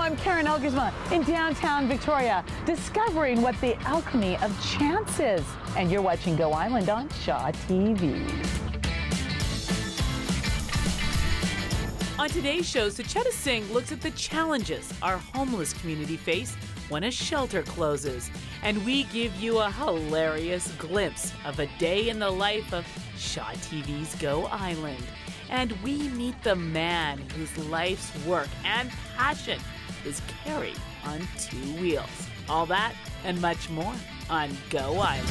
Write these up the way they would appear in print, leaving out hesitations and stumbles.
I'm Karen Elgersma in downtown Victoria, discovering what the alchemy of chance is. And you're watching Go Island on Shaw TV. On today's show, Sucheta Singh looks at the challenges our homeless community face when a shelter closes. And we give you a hilarious glimpse of a day in the life of Shaw TV's Go Island. And we meet the man whose life's work and passion is carried on two wheels. All that and much more on Go Island.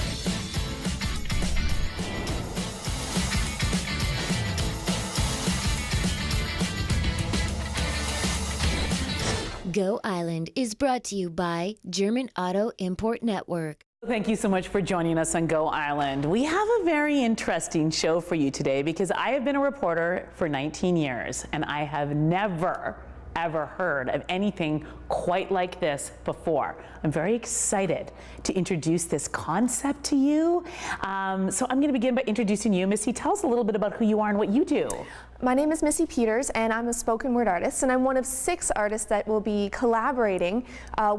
Go Island is brought to you by German Auto Import Network. Thank you so much for joining us on Go Island. We have a very interesting show for you today because I have been a reporter for 19 years and I have never ever heard of anything quite like this before. I'm very excited to introduce this concept to you. So I'm going to begin by introducing you. Missy, tell us a little bit about who you are and what you do. My name is Missy Peters and I'm a spoken word artist, and I'm one of 6 artists that will be collaborating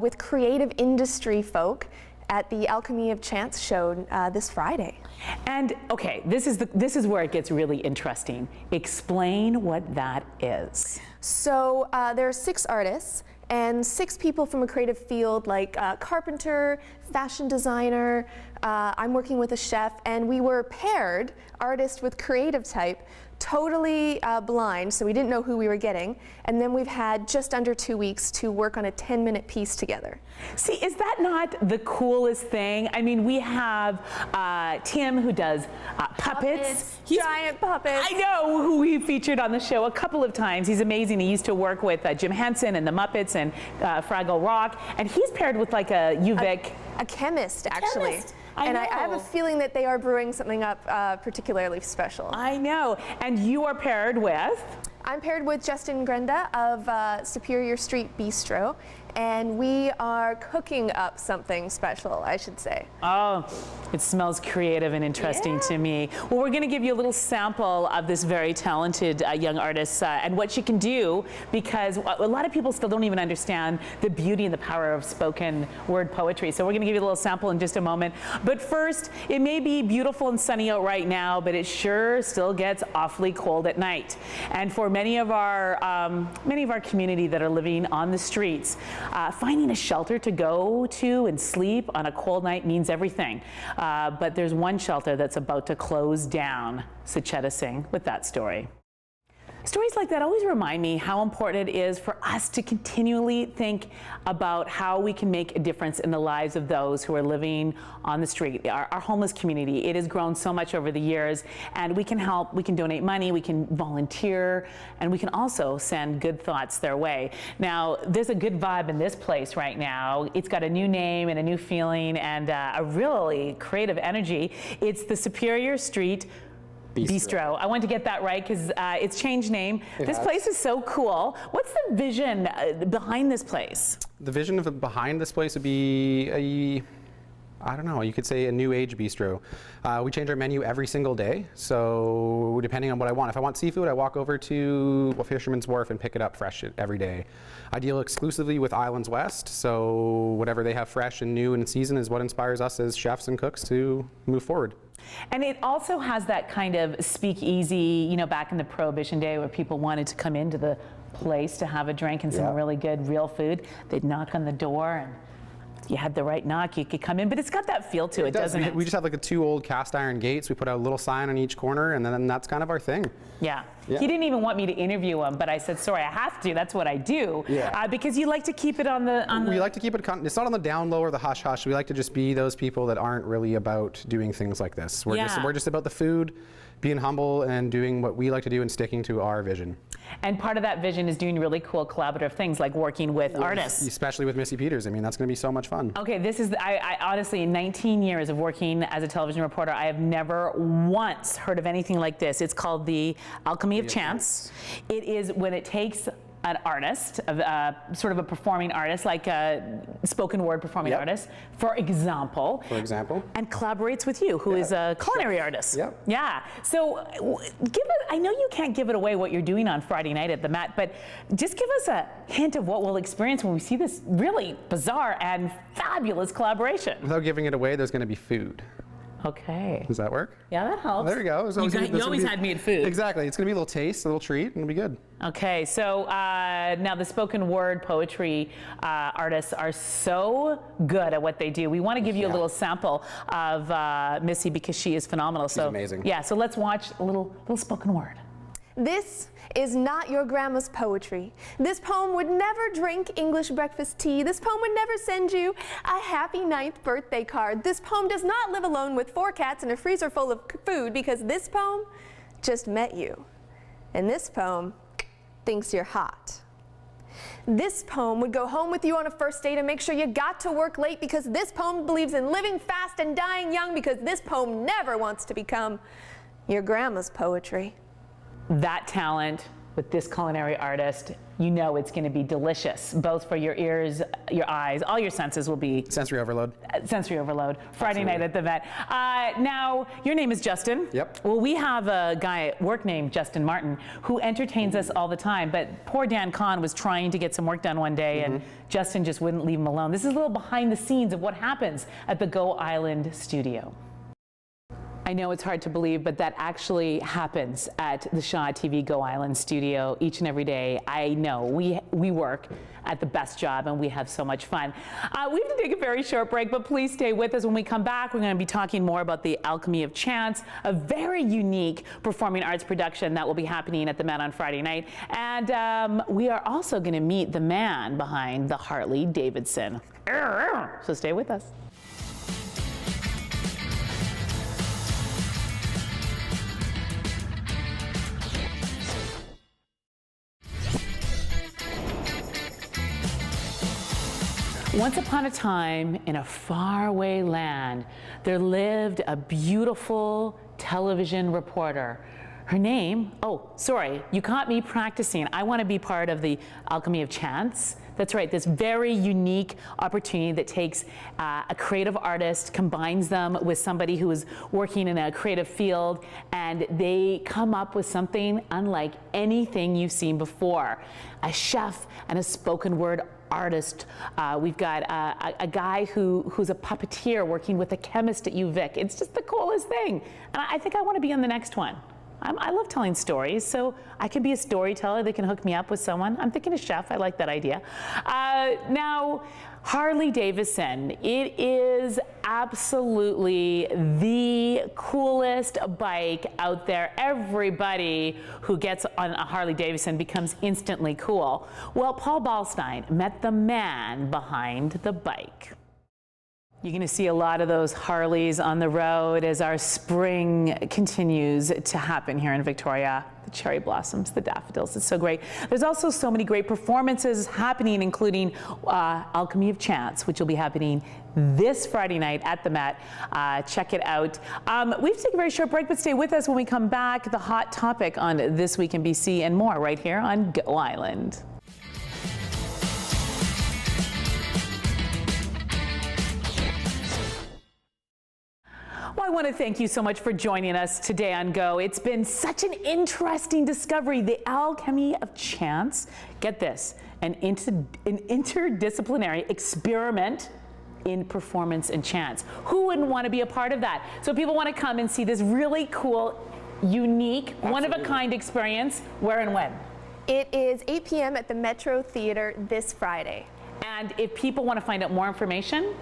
with creative industry folk at the Alchemy of Chance show this Friday. And okay, this is where it gets really interesting. Explain what that is. So there are 6 artists and 6 people from a creative field like carpenter, fashion designer, I'm working with a chef, and we were paired, artist with creative type, totally blind, so we didn't know who we were getting, and then we've had just under 2 weeks to work on a 10-minute piece together. See, is that not the coolest thing? I mean, we have Tim, who does puppets. Giant puppets. I know, who we featured on the show a couple of times. He's amazing. He used to work with Jim Henson and the Muppets and Fraggle Rock, and he's paired with like a UVic. A chemist, actually. Chemist. I have a feeling that they are brewing something up particularly special. I know. And you are paired with? I'm paired with Justin Grenda of Superior Street Bistro, and we are cooking up something special, I should say. Oh, it smells creative and interesting to me. Well, we're going to give you a little sample of this very talented young artist and what she can do, because a lot of people still don't even understand the beauty and the power of spoken word poetry. So we're going to give you a little sample in just a moment. But first, it may be beautiful and sunny out right now, but it sure still gets awfully cold at night. And for many of our community that are living on the streets, finding a shelter to go to and sleep on a cold night means everything. But there's one shelter that's about to close down. Sucheta Singh with that story. Stories like that always remind me how important it is for us to continually think about how we can make a difference in the lives of those who are living on the street, our homeless community. It has grown so much over the years, and we can help, we can donate money, we can volunteer, and we can also send good thoughts their way. Now, there's a good vibe in this place right now. It's got a new name and a new feeling and a really creative energy. It's the Superior Street Bistro. I wanted to get that right because it's changed name. This place is so cool. What's the vision behind this place? The vision behind this place would be I don't know, you could say a new age bistro. We change our menu every single day, so depending on what I want. If I want seafood, I walk over to Fisherman's Wharf and pick it up fresh every day. I deal exclusively with Islands West, so whatever they have fresh and new and in season is what inspires us as chefs and cooks to move forward. And it also has that kind of speakeasy, you know, back in the Prohibition day where people wanted to come into the place to have a drink and some really good real food. They'd knock on the door, and you had the right knock, you could come in, but it's got that feel to it, doesn't it? We just have like the 2 old cast iron gates. We put a little sign on each corner, and then that's kind of our thing. Yeah. He didn't even want me to interview him, but I said, sorry, I have to. That's what I do. Because you like to keep it on the... We like to keep it... It's not on the down low or the hush-hush. We like to just be those people that aren't really about doing things like this. We're just about the food, being humble, and doing what we like to do and sticking to our vision. And part of that vision is doing really cool collaborative things like working with artists. Especially with Missy Peters. I mean, that's going to be so much fun. Okay, this is, I honestly, in 19 years of working as a television reporter, I have never once heard of anything like this. It's called the Alchemy of Chance. It is when it takes an artist, sort of a performing artist, like a spoken word performing artist, for example. And collaborates with you, who is a culinary artist. Yeah. So I know you can't give it away what you're doing on Friday night at the Met, but just give us a hint of what we'll experience when we see this really bizarre and fabulous collaboration. Without giving it away, there's going to be food. Okay. Does that work? Yeah, that helps. There you go. You always had me at food. Exactly. It's going to be a little taste, a little treat, and it'll be good. Okay, so now the spoken word poetry artists are so good at what they do. We want to give you a little sample of Missy because she is phenomenal. She's amazing. Yeah, so let's watch a little spoken word. This is not your grandma's poetry. This poem would never drink English breakfast tea. This poem would never send you a happy 9th birthday card. This poem does not live alone with 4 cats and a freezer full of food, because this poem just met you. And this poem thinks you're hot. This poem would go home with you on a first date and make sure you got to work late, because this poem believes in living fast and dying young, because this poem never wants to become your grandma's poetry. That talent with this culinary artist, you know it's going to be delicious, both for your ears, your eyes, all your senses will be... Sensory overload. Sensory overload. Friday night at the Vet. Now, your name is Justin. Yep. Well, we have a guy at work named Justin Martin who entertains us all the time, but poor Dan Kahn was trying to get some work done one day, and Justin just wouldn't leave him alone. This is a little behind the scenes of what happens at the Go Island studio. I know it's hard to believe, but that actually happens at the Shaw TV Go Island studio each and every day. I know we work at the best job and we have so much fun. We have to take a very short break, but please stay with us. When we come back, we're going to be talking more about the Alchemy of Chance, a very unique performing arts production that will be happening at the Met on Friday night. And we are also going to meet the man behind the Harley Davidson. So stay with us. Once upon a time, in a faraway land, there lived a beautiful television reporter. Her name, oh, sorry, you caught me practicing. I want to be part of the Alchemy of Chance. That's right, this very unique opportunity that takes a creative artist, combines them with somebody who is working in a creative field, and they come up with something unlike anything you've seen before. A chef and a spoken word artist. We've got a guy who's a puppeteer working with a chemist at UVic. It's just the coolest thing. And I think I want to be on the next one. I love telling stories, so I could be a storyteller that can hook me up with someone. I'm thinking a chef. I like that idea. Now, Harley Davidson, it is absolutely the coolest bike out there. Everybody who gets on a Harley Davidson becomes instantly cool. Well, Paul Ballstein met the man behind the bike. You're going to see a lot of those Harleys on the road as our spring continues to happen here in Victoria. The cherry blossoms, the daffodils, it's so great. There's also so many great performances happening, including Alchemy of Chance, which will be happening this Friday night at the Met. Check it out. We have to take a very short break, but stay with us when we come back. The hot topic on This Week in BC and more right here on Go Island. Well, I want to thank you so much for joining us today on Go. It's been such an interesting discovery, the Alchemy of Chance. Get this, an interdisciplinary experiment in performance and chance. Who wouldn't want to be a part of that? So people want to come and see this really cool, unique, one-of-a-kind experience. Where and when? It is 8 p.m. at the Metro Theatre this Friday. And if people want to find out more information,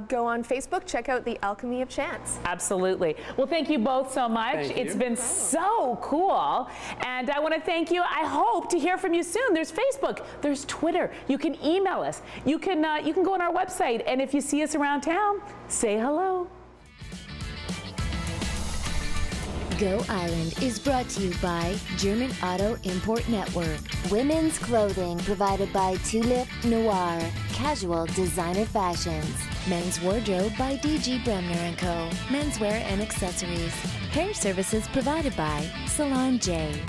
go on Facebook, check out the Alchemy of Chance. Absolutely. Well, thank you both so much. It's been so cool. And I want to thank you. I hope to hear from you soon. There's Facebook, there's Twitter. You can email us. You can go on our website. And if you see us around town, say hello. Go Island is brought to you by German Auto Import Network. Women's clothing provided by Tulip Noir. Casual designer fashions. Men's wardrobe by DG Bremner & Co. Menswear and accessories. Hair services provided by Salon J.